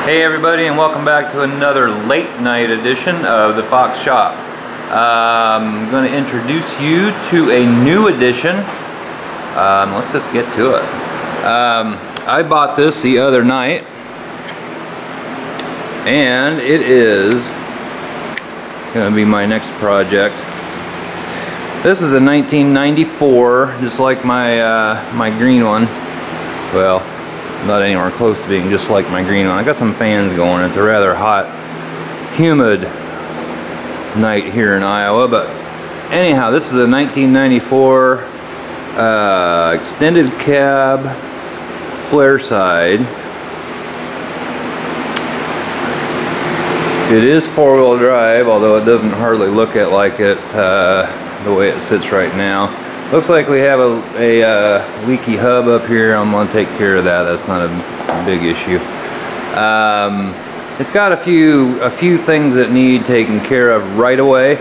Hey everybody, and welcome back to another late night edition of the Fox Shop. I'm going to introduce you to a new addition. Let's just get to it. I bought this the other night, and it is going to be my next project. This is a 1994, just like my my green one. Well, not anywhere close to being just like my green one. I got some fans going. It's a rather hot, humid night here in Iowa, but anyhow, this is a 1994 extended cab Flareside. It is four-wheel drive, although it doesn't hardly look like it the way it sits right now. Looks like we have a leaky hub up here. I'm going to take care of that. That's not a big issue. It's got a few things that need taken care of right away.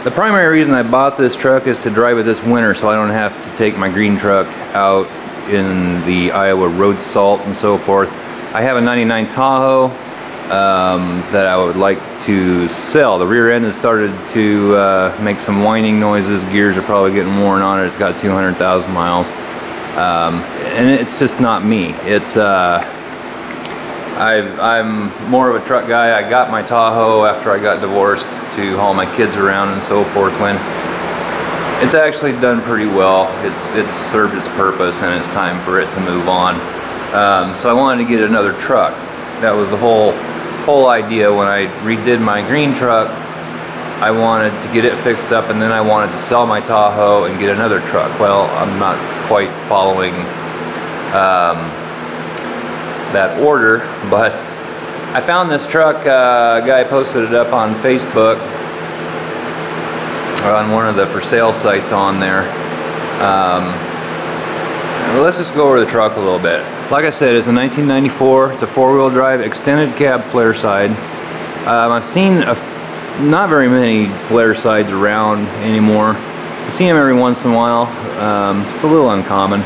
The primary reason I bought this truck is to drive it this winter, so I don't have to take my green truck out in the Iowa road salt and so forth. I have a 99 Tahoe that I would like to sell. The rear end has started to make some whining noises. Gears are probably getting worn on it. It's got 200,000 miles, and it's just not me. It's I'm more of a truck guy. I got my Tahoe after I got divorced to haul my kids around and so forth. When it's actually done pretty well. It's served its purpose, and it's time for it to move on. So I wanted to get another truck. That was the whole idea when I redid my green truck. I wanted to get it fixed up, and then I wanted to sell my Tahoe and get another truck. Well, I'm not quite following that order, but I found this truck. A guy posted it up on Facebook or on one of the for sale sites on there. Let's just go over the truck a little bit. Like I said, it's a 1994. It's a four-wheel drive extended cab Flareside. I've seen not very many Flaresides around anymore. I see them every once in a while. It's a little uncommon.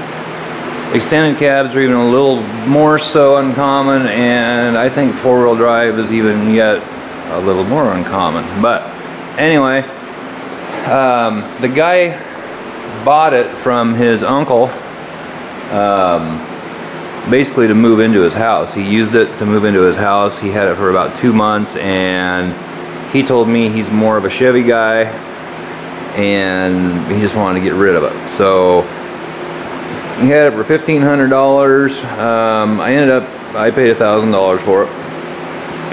Extended cabs are even a little more so uncommon, and I think four-wheel drive is even yet a little more uncommon. But anyway, the guy bought it from his uncle. Basically to move into his house. He used it to move into his house. He had it for about 2 months, and he told me he's more of a Chevy guy, and he just wanted to get rid of it. So he had it for $1,500. I paid $1,000 for it.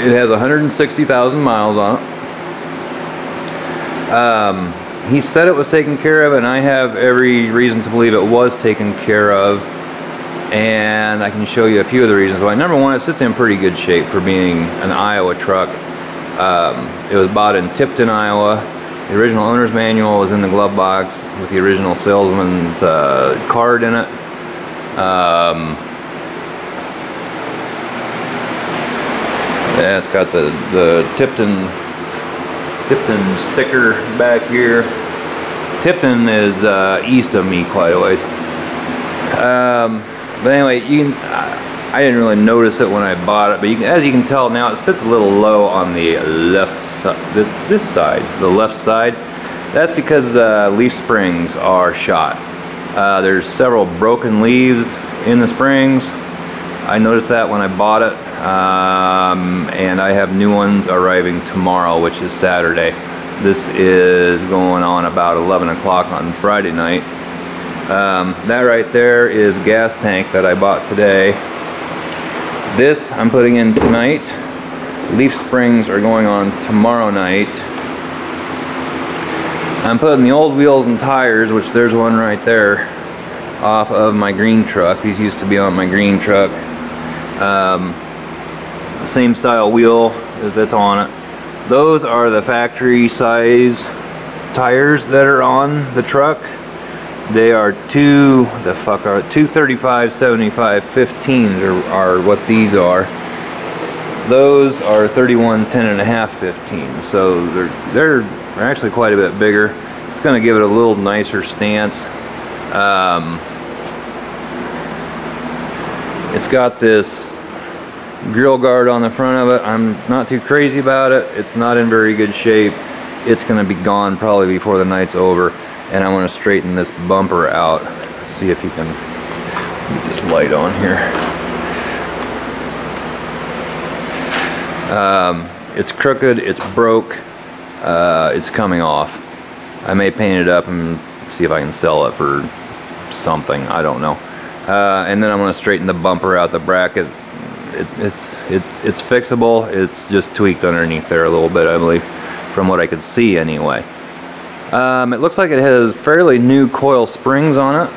It has 160,000 miles on it. He said it was taken care of, and I have every reason to believe it was taken care of. And I can show you a few of the reasons why. Number one, it's just in pretty good shape for being an Iowa truck. It was bought in Tipton, Iowa. The original owner's manual was in the glove box with the original salesman's card in it. Yeah, it's got the Tipton sticker back here. Tipton is east of me quite a ways. But anyway, I didn't really notice it when I bought it, but as you can tell now, it sits a little low on the left side, this side, the left side. That's because leaf springs are shot. There's several broken leaves in the springs. I noticed that when I bought it, and I have new ones arriving tomorrow, which is Saturday. This is going on about 11 o'clock on Friday night. That right there is a gas tank that I bought today. This I'm putting in tonight. Leaf springs are going on tomorrow night. I'm putting the old wheels and tires, which there's one right there, off of my green truck. These used to be on my green truck. The same style wheel as that's on it. Those are the factory size tires that are on the truck. They are 235 75 15s are what these are. Those are 31 10.5 15s, so they're actually quite a bit bigger. It's going to give it a little nicer stance. It's got this grill guard on the front of it. I'm not too crazy about it. It's not in very good shape. It's gonna be gone probably before the night's over. And I want to straighten this bumper out. See if you can get this light on here. It's crooked, it's broke, it's coming off. I may paint it up and see if I can sell it for something, I don't know. And then I'm going to straighten the bumper out, the bracket. It's fixable, it's just tweaked underneath there a little bit, I believe, from what I could see anyway. It looks like it has fairly new coil springs on it.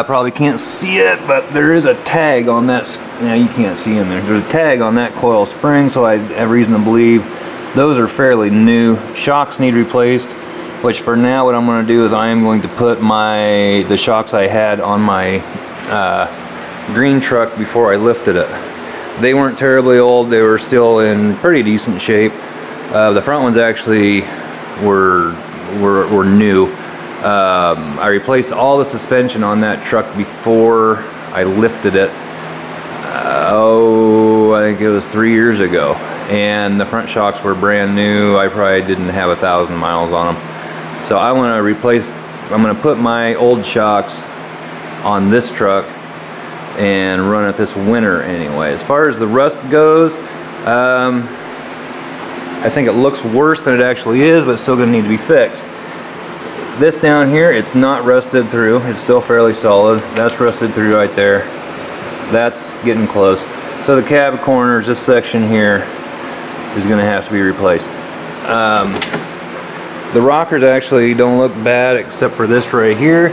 Probably can't see it, but there is a tag on that. Yeah, you can't see in there. There's a tag on that coil spring, so I have reason to believe those are fairly new. Shocks need replaced, which for now what I'm going to do is I am going to put the shocks I had on my green truck before I lifted it. They weren't terribly old. They were still in pretty decent shape. The front ones actually were new. I replaced all the suspension on that truck before I lifted it. I think it was 3 years ago. And the front shocks were brand new. I probably didn't have 1,000 miles on them. So I want to I'm going to put my old shocks on this truck and run it this winter anyway. As far as the rust goes, I think it looks worse than it actually is, but it's still going to need to be fixed. This down here, it's not rusted through. It's still fairly solid. That's rusted through right there. That's getting close. So the cab corners, this section here, is going to have to be replaced. The rockers actually don't look bad except for this right here.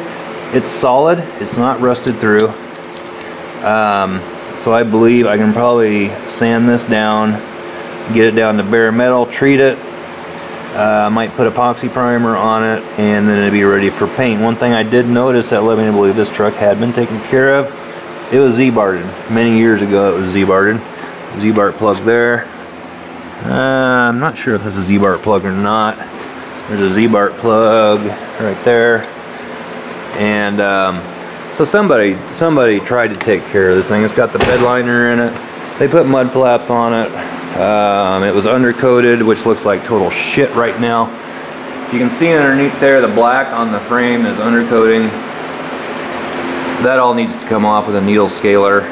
It's solid. It's not rusted through. So I believe I can probably sand this down, get it down to bare metal, treat it. I might put epoxy primer on it, and then it'll be ready for paint. One thing I did notice that led me to believe this truck had been taken care of, it was Z-barred. Many years ago it was Z-barred. Z-bar plug there. I'm not sure if this is a Z-bar plug or not. There's a Z-bar plug right there. And so somebody tried to take care of this thing. It's got the bed liner in it. They put mud flaps on it. It was undercoated, which looks like total shit right now. You can see underneath there, the black on the frame is undercoating. That all needs to come off with a needle scaler.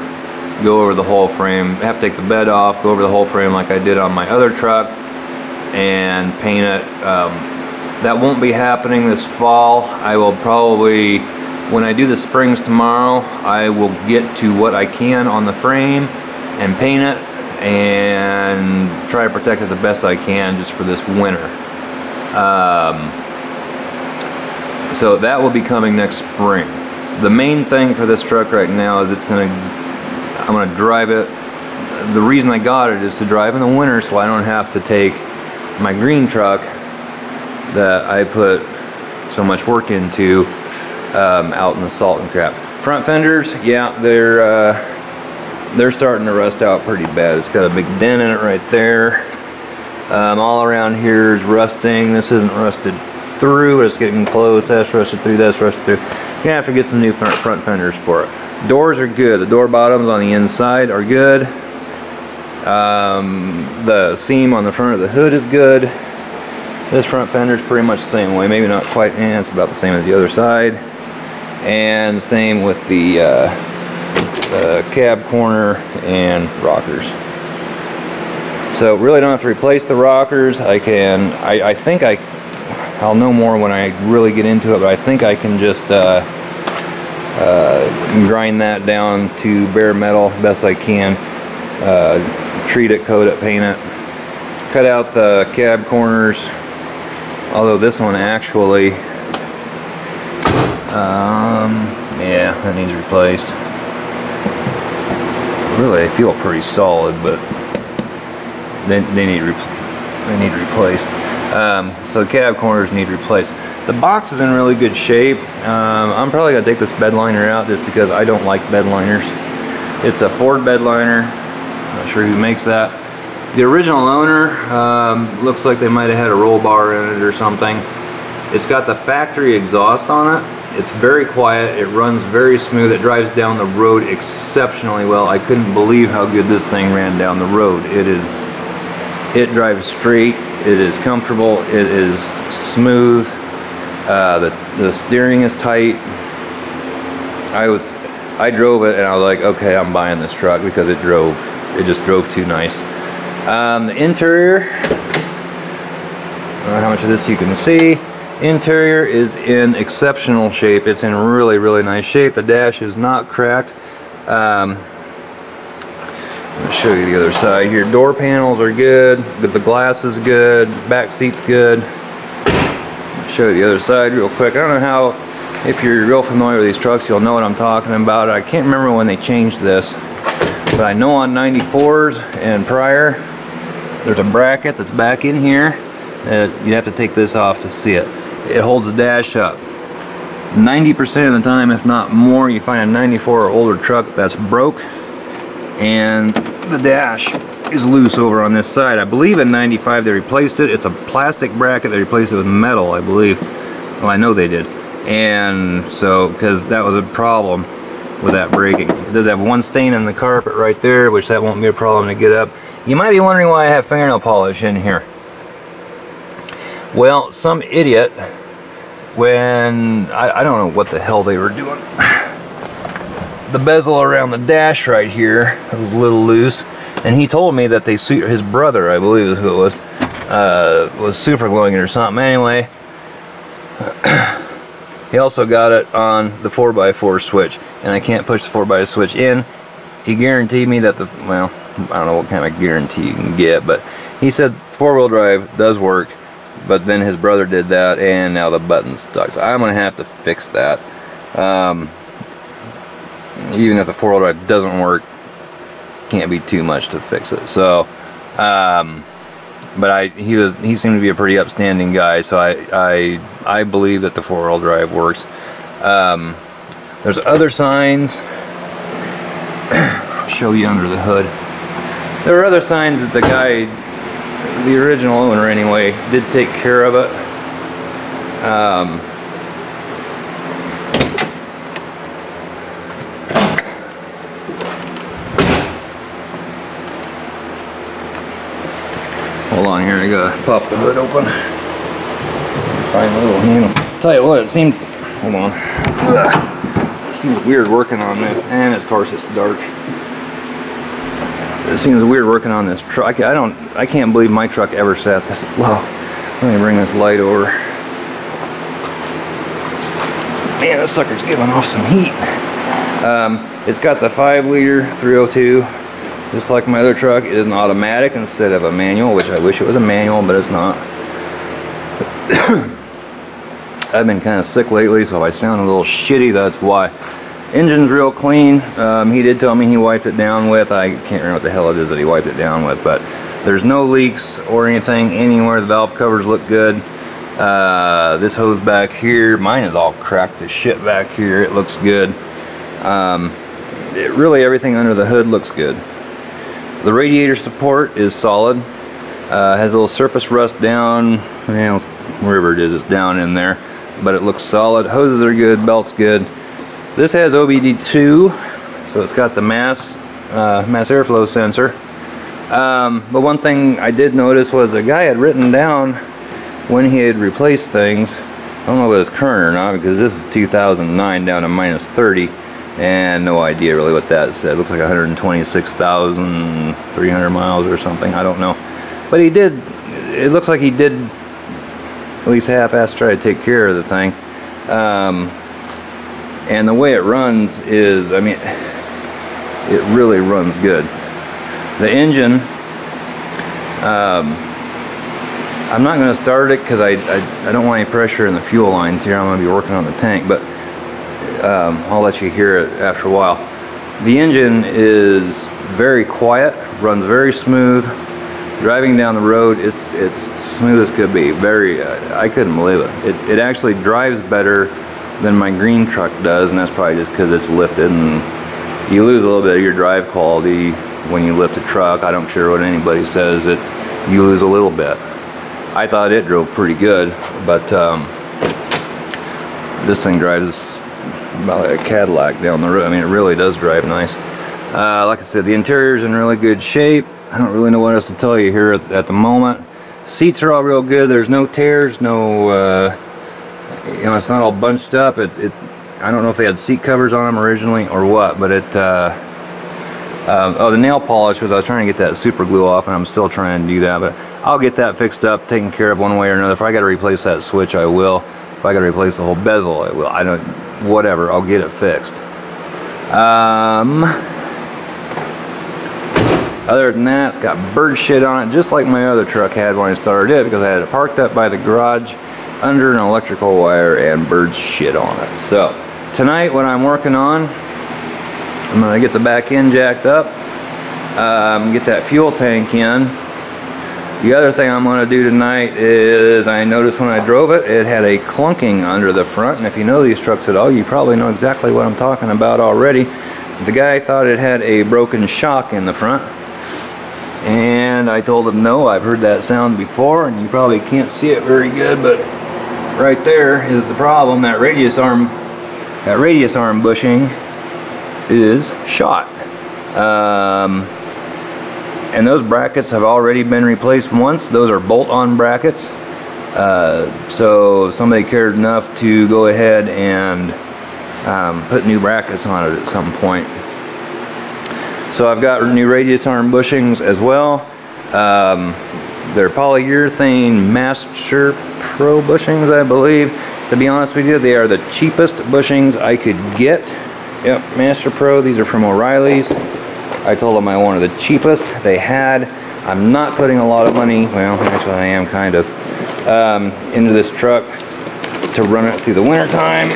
Go over the whole frame. I have to take the bed off, go over the whole frame like I did on my other truck, and paint it. That won't be happening this fall. I will probably, when I do the springs tomorrow, I will get to what I can on the frame and paint it and try to protect it the best I can just for this winter. So that will be coming next spring. The main thing for this truck right now is I'm gonna drive it. The reason I got it is to drive in the winter so I don't have to take my green truck that I put so much work into out in the salt and crap. Front fenders, yeah, they're starting to rust out pretty bad. It's got a big dent in it right there. All around here is rusting. This isn't rusted through, it's getting close. That's rusted through, that's rusted through. You're gonna have to get some new front fenders for it. Doors are good. The door bottoms on the inside are good. The seam on the front of the hood is good. This front fender is pretty much the same way. Maybe not quite, it's about the same as the other side. And same with the cab corner and rockers. So really don't have to replace the rockers. I think I'll know more when I really get into it, but I think I can just grind that down to bare metal best I can. Treat it, coat it, paint it. Cut out the cab corners. Although this one actually, yeah, that needs replaced. Really, they feel pretty solid, but they need replaced. So the cab corners need replaced. The box is in really good shape. I'm probably gonna take this bed liner out just because I don't like bed liners. It's a Ford bed liner. Not sure who makes that. The original owner looks like they might have had a roll bar in it or something. It's got the factory exhaust on it, It's very quiet, it runs very smooth, it drives down the road exceptionally well. I couldn't believe how good this thing ran down the road. It drives straight, it is comfortable, it is smooth, the steering is tight. I drove it and I was like, okay, I'm buying this truck because it just drove too nice. The interior, I don't know how much of this you can see. Interior is in exceptional shape. It's in really, really nice shape. The dash is not cracked. I'll show you the other side here. Door panels are good. The glass is good. Back seat's good. I'll show you the other side real quick. I don't know how, if you're real familiar with these trucks, you'll know what I'm talking about. I can't remember when they changed this, but I know on 94s and prior, there's a bracket that's back in here. You have to take this off to see it. It holds the dash up. 90% of the time, if not more, you find a 94 or older truck that's broke and the dash is loose over on this side. I believe in 95 they replaced it. It's a plastic bracket. They replaced it with metal, I believe. Well, I know they did. And so, because that was a problem with that braking. It does have one stain on the carpet right there, which that won't be a problem to get up. You might be wondering why I have fingernail polish in here. Well, some idiot, when, I don't know what the hell they were doing. The bezel around the dash right here was a little loose, and he told me that his brother, I believe is who it was super gluing it or something. Anyway, he also got it on the 4x4 switch, and I can't push the 4x switch in. He guaranteed me that well, I don't know what kind of guarantee you can get, but he said four-wheel drive does work. But then his brother did that, and now the button's stuck. So I'm going to have to fix that. Even if the four-wheel drive doesn't work, can't be too much to fix it. So, but he seemed to be a pretty upstanding guy. So I believe that the four-wheel drive works. There's other signs. I'll show you under the hood. There are other signs that the guy, the original owner anyway, did take care of it. Hold on here, I gotta pop the hood open. Find the little handle. Tell you what, it seems, hold on. It seems weird working on this, and of course it's dark. It seems weird working on this truck. I can't believe my truck ever sat this low. Let me bring this light over. Man, this sucker's giving off some heat. It's got the 5-liter 302, just like my other truck. It is an automatic instead of a manual, which I wish it was a manual, but it's not. I've been kind of sick lately, so if I sound a little shitty, that's why. Engine's real clean. He did tell me he wiped it down with, I can't remember what the hell it is that he wiped it down with, but there's no leaks or anything anywhere. The valve covers look good. This hose back here, mine is all cracked to shit back here. It looks good. Really everything under the hood looks good. The radiator support is solid. Has a little surface rust down, well, wherever it is, it's down in there, but it looks solid. Hoses are good, belt's good. This has OBD2, so it's got the mass airflow sensor. But one thing I did notice was the guy had written down when he had replaced things. I don't know if it was current or not, because this is 2009 down to -30, and no idea really what that said. It looks like 126,300 miles or something. I don't know. But he did, it looks like he did at least half-ass try to take care of the thing. And the way it runs is, I mean, it really runs good. The engine, I'm not going to start it because I don't want any pressure in the fuel lines here. I'm going to be working on the tank, but I'll let you hear it after a while. The engine is very quiet, runs very smooth. Driving down the road, it's smooth as could be. I couldn't believe it. It actually drives better than my green truck does, and that's probably just because it's lifted, and you lose a little bit of your drive quality when you lift a truck. I don't care what anybody says, you lose a little bit. I thought it drove pretty good, but This thing drives about like a Cadillac down the road. I mean, it really does drive nice. Like I said, the interior's in really good shape. I don't really know what else to tell you here at the moment. Seats are all real good. There's no tears, no, you know, it's not all bunched up. I don't know if they had seat covers on them originally or what, but oh, the nail polish was, I was trying to get that super glue off, and I'm still trying to do that, but I'll get that fixed up, taken care of one way or another. If I got to replace that switch, I will. If I got to replace the whole bezel, I will. I don't, whatever, I'll get it fixed. Other than that, it's got bird shit on it, just like my other truck had when I started it, because I had it parked up by the garage under an electrical wire and bird shit on it. So tonight, what I'm working on, I'm gonna get the back end jacked up, get that fuel tank in. The other thing I'm gonna do tonight is, I noticed when I drove it, it had a clunking under the front, and if you know these trucks at all, you probably know exactly what I'm talking about already. The guy thought it had a broken shock in the front, and I told him no, I've heard that sound before, and you probably can't see it very good, but right there is the problem. That radius arm bushing is shot. And those brackets have already been replaced once. Those are bolt-on brackets. So if somebody cared enough to go ahead and put new brackets on it at some point. So I've got new radius arm bushings as well. They're polyurethane Master Pro bushings, I believe. To be honest with you, they are the cheapest bushings I could get. Yep, Master Pro. These are from O'Reilly's. I told them I wanted the cheapest they had. I'm not putting a lot of money, well, actually I am kind of, into this truck to run it through the winter time.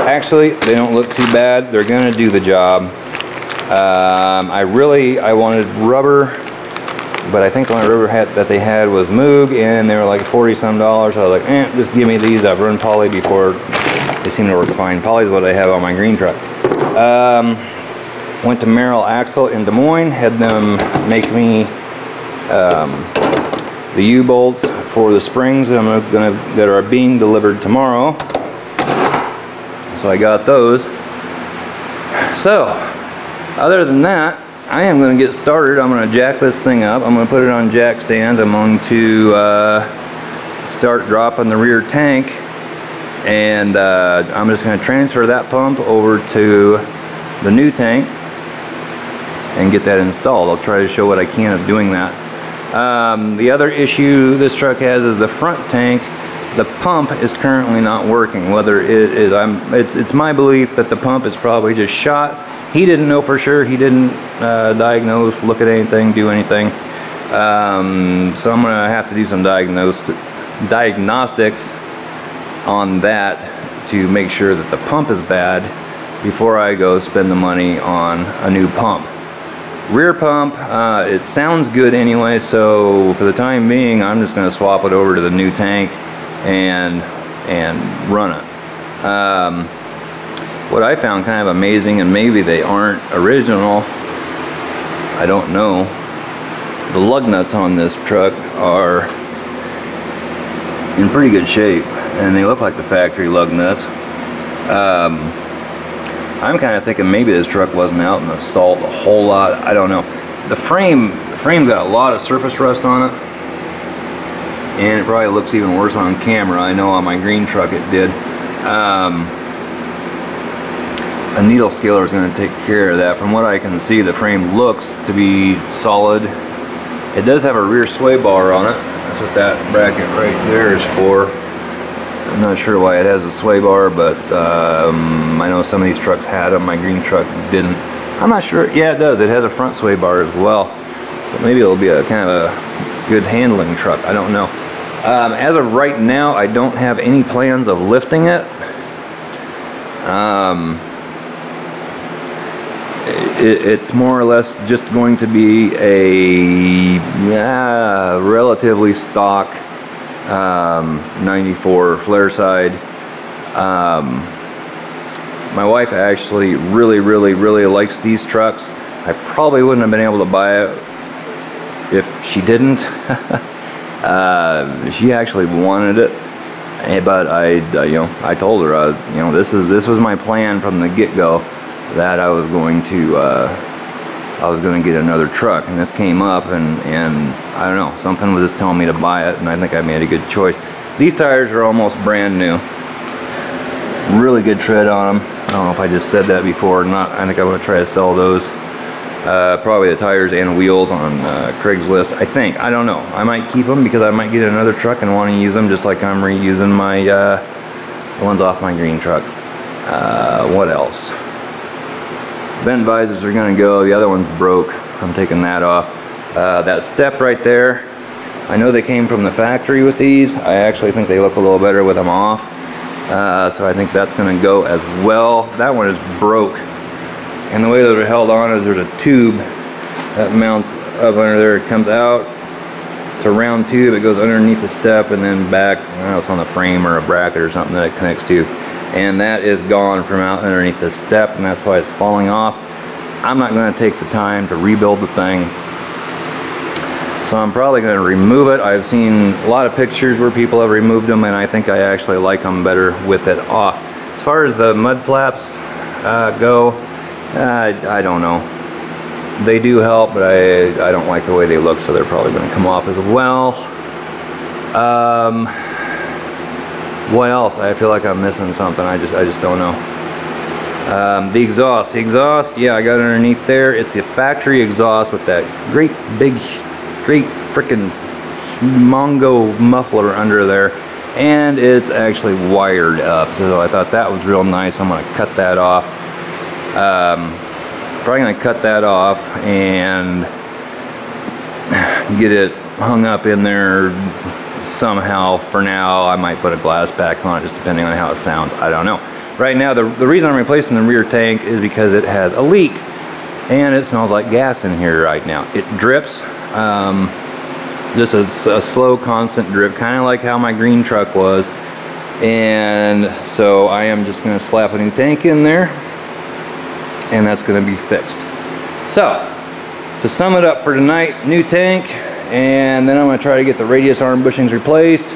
Actually, they don't look too bad. They're gonna do the job. I wanted rubber, but I think the only rubber that they had was Moog, and they were like 40 some dollars. So I was like, just give me these. I've run poly before. They seem to work fine. Poly is what I have on my green truck. Went to Merrill Axle in Des Moines, had them make me the U-bolts for the springs that are being delivered tomorrow. So I got those. So, other than that, I am going to get started. I'm going to jack this thing up. I'm going to put it on jack stands. I'm going to start dropping the rear tank, and I'm just going to transfer that pump over to the new tank and get that installed. I'll try to show what I can of doing that. The other issue this truck has is the front tank. The pump is currently not working. Whether it is, it's my belief that the pump is probably just shot. He didn't know for sure. He didn't diagnose, look at anything, do anything. So I'm gonna have to do some diagnostics on that to make sure that the pump is bad before I go spend the money on a new pump. Rear pump, it sounds good anyway, so for the time being, I'm just gonna swap it over to the new tank and run it. What I found kind of amazing, and maybe they aren't original, I don't know, the lug nuts on this truck are in pretty good shape, and they look like the factory lug nuts. I'm kind of thinking maybe this truck wasn't out in the salt a whole lot. I don't know. The frame's got a lot of surface rust on it, and it probably looks even worse on camera. I know on my green truck it did. A needle scaler is going to take care of that. From what I can see, the frame looks to be solid. It does have a rear sway bar on it. That's what that bracket right there is for. I'm not sure why it has a sway bar, but I know some of these trucks had them. My green truck didn't. I'm not sure. Yeah, it does. It has a front sway bar as well. So maybe it'll be a kind of a good handling truck. I don't know. As of right now, I don't have any plans of lifting it. It's more or less just going to be a relatively stock 94 Flareside. My wife actually really likes these trucks. I probably wouldn't have been able to buy it if she didn't. She actually wanted it, But you know, I told her, you know, this was my plan from the get-go, that I was going to get another truck, and this came up, and I don't know, something was just telling me to buy it, and I think I made a good choice. These tires are almost brand new. Really good tread on them. I don't know if I just said that before or not. I think I'm going to try to sell those. Probably the tires and wheels on Craigslist, I think. I don't know. I might keep them because I might get another truck and want to use them just like I'm reusing my the ones off my green truck. What else? Vent visors are going to go. The other one's broke. I'm taking that off. That step right there, I know they came from the factory with these. I actually think they look a little better with them off. So I think that's going to go as well. That one is broke. And the way those are held on is there's a tube that mounts up under there. It comes out. It's a round tube. It goes underneath the step and then back. I don't know if it's on the frame or a bracket or something that it connects to. And that is gone from out underneath the step, and that's why it's falling off. I'm not going to take the time to rebuild the thing. So I'm probably going to remove it. I've seen a lot of pictures where people have removed them, and I think I actually like them better with it off. As far as the mud flaps go, I don't know. They do help, but I don't like the way they look, so they're probably going to come off as well. What else? I feel like I'm missing something. I just don't know. The exhaust, yeah, I got it underneath there. It's the factory exhaust with that great frickin' Mongo muffler under there, and it's actually wired up. So I thought that was real nice. I'm gonna cut that off. Probably gonna cut that off and get it hung up in there somehow. For now, I might put a glass back on it, just depending on how it sounds. I don't know. Right now, the reason I'm replacing the rear tank is because it has a leak, and it smells like gas in here right now. It drips, just a slow, constant drip, kind of like how my green truck was. And so I am just going to slap a new tank in there, and that's going to be fixed. So, to sum it up for tonight, new tank, and then I'm going to try to get the radius arm bushings replaced.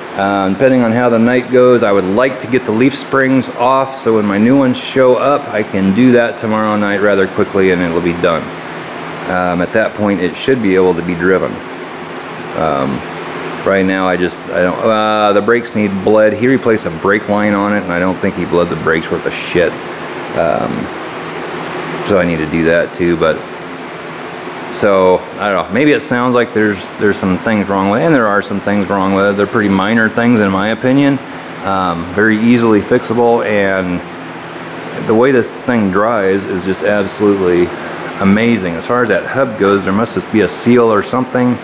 Depending on how the night goes, I would like to get the leaf springs off, so when my new ones show up, I can do that tomorrow night rather quickly, and it'll be done. At that point, it should be able to be driven. Right now, I don't. The brakes need bled. He replaced a brake line on it, and I don't think he bled the brakes worth a shit. So I need to do that too, but. So, I don't know, maybe it sounds like there's some things wrong with it, and there are some things wrong with it. They're pretty minor things in my opinion, very easily fixable, and the way this thing drives is just absolutely amazing. As far as that hub goes, there must just be a seal or something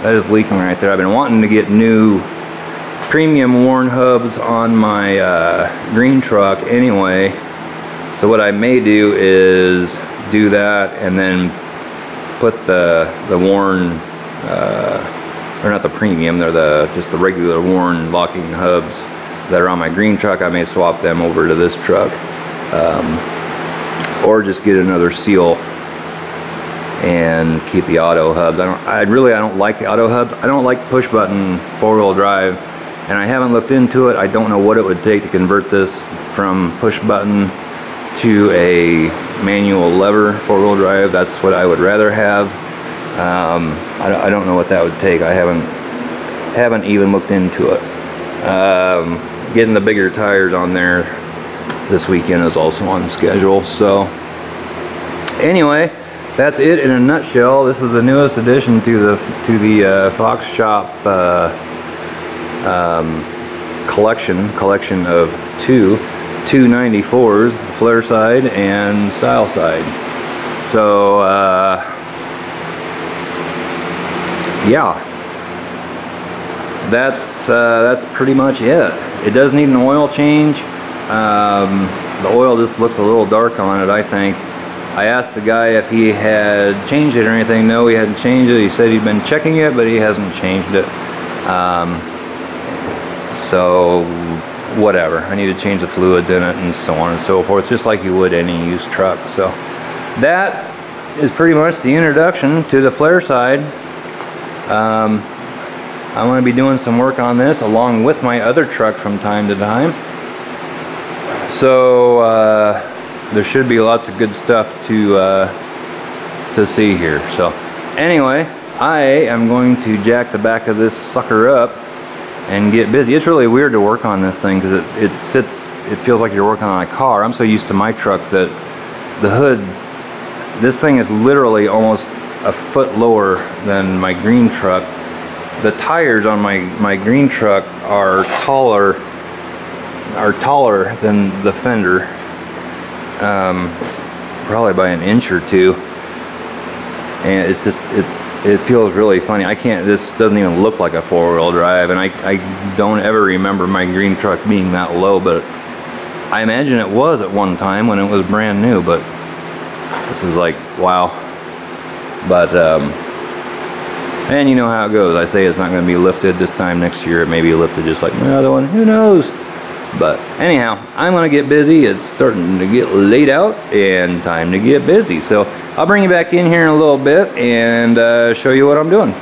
that is leaking right there. I've been wanting to get new premium worn hubs on my green truck anyway, so what I may do is do that and then put the worn, or not the premium, they're just the regular worn locking hubs that are on my green truck. I may swap them over to this truck, or just get another seal and keep the auto hubs. I don't like the auto hubs. I don't like push button four-wheel drive, and I haven't looked into it. I don't know what it would take to convert this from push button to a manual lever four-wheel drive. That's what I would rather have. I don't know what that would take. I haven't even looked into it. Getting the bigger tires on there this weekend is also on schedule. So anyway, that's it in a nutshell. This is the newest addition to the Fox Shop collection of two 294s, Flareside and Style Side. So yeah, that's pretty much it. It does need an oil change. The oil just looks a little dark on it, I think. I asked the guy if he had changed it or anything. No, he hadn't changed it. He said he'd been checking it, but he hasn't changed it. So whatever, I need to change the fluids in it and so on and so forth, just like you would any used truck. So that is pretty much the introduction to the Flareside. I'm going to be doing some work on this along with my other truck from time to time. So there should be lots of good stuff to see here. So anyway, I am going to jack the back of this sucker up and get busy. It's really weird to work on this thing because it feels like you're working on a car. I'm so used to my truck that the hood, this thing is literally almost a foot lower than my green truck. The tires on my green truck are taller than the Fender, probably by an inch or two, and it's just it feels really funny. This doesn't even look like a four-wheel drive, and I don't ever remember my green truck being that low, but I imagine it was at one time when it was brand new. But this is like, wow. But and you know how it goes. I say it's not going to be lifted this time. Next year it may be lifted just like my other one, who knows. But anyhow, I'm going to get busy. It's starting to get late out and time to get busy. So I'll bring you back in here in a little bit and show you what I'm doing.